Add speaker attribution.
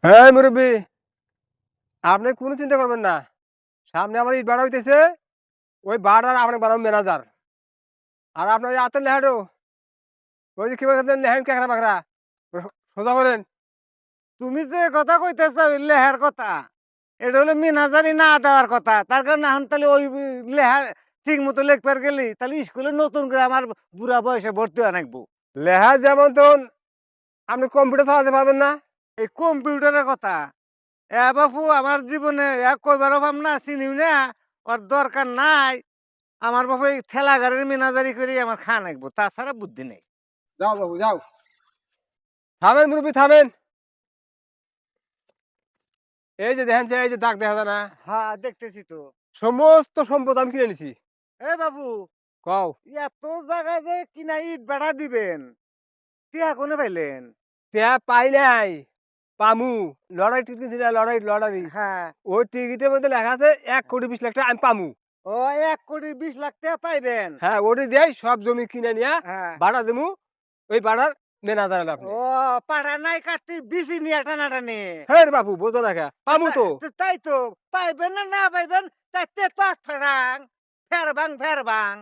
Speaker 1: হ্যাঁ মুরব্বী, আপনি কোনো চিন্তা করবেন না। সামনে আমার ইট ভাড়া হইতেছে, ওই ভাড়ার আপনি বানাবো ম্যানেজার। আর আপনার এই হাতের লেহাটো, ওই যে কি বলছেন লেহেন কেকড়া বাকড়া, সোজা করেন।
Speaker 2: তুমি যে কথা কইতেছ লেহার কথা, এটা হলো মিনাজারি না দেওয়ার কথা। তার কারণে এখন তাহলে ওই লেহা ঠিক মতো লেখবার গেলি তাহলে স্কুলে নতুন করে আমার বুড়া বয়সে ভর্তি হওয়া লাগবো।
Speaker 1: লেহা যেমন তখন আপনি কম্পিউটার চালাতে পারবেন না।
Speaker 2: এই কম্পিউটারের কথা বাপু আমার জীবনে কইবারও ভাব না, চিনিও না, ওর দরকার নাই। আমার বাপু এই ঠেলা গাড়ির মিনাজারি করে আমার খান লাগবো, তাছাড়া বুদ্ধি নেই।
Speaker 1: যাও বাবু যাও, থামেন মুরব্বী থামেন। এই যে দেখেন এই যে দাগ দেখা যায় না,
Speaker 2: হ্যাঁ দেখতেছি তো।
Speaker 1: সমস্ত সম্পদ আমি কিনে নিছি।
Speaker 2: বাবু,
Speaker 1: কও
Speaker 2: এত জায়গায় যে কিনা ইট বেড়া দিবেন, টিয়া কোনে পাইলেন?
Speaker 1: ট্যাপ পাই নাই, পামু। লড়াই টিকিট কিনছি না, লড়াই।
Speaker 2: হ্যাঁ।
Speaker 1: ওই টিকিটের মধ্যে লেখা আছে 1,20,00,000 টাকা আমি পামু।
Speaker 2: ও, 1,20,00,000 টাকা পাইবেন?
Speaker 1: হ্যাঁ ওটি দিয়ে সব জমি কিনে নিয়ে
Speaker 2: হ্যাঁ।
Speaker 1: ভাড়া দেবো। ওই ভাড়ার ম্যানেজার আপনি।
Speaker 2: ও, পাড়া নাই কাটতে বিচি নিয়ে টানাটানি।
Speaker 1: হ্যাঁ রে বাবু বোঝো না কে, পামু তো।
Speaker 2: তাই তো, পাইবেন না না পাইবেন, তাইতে তো ফেরাং ফেরবাং ফেরবাং।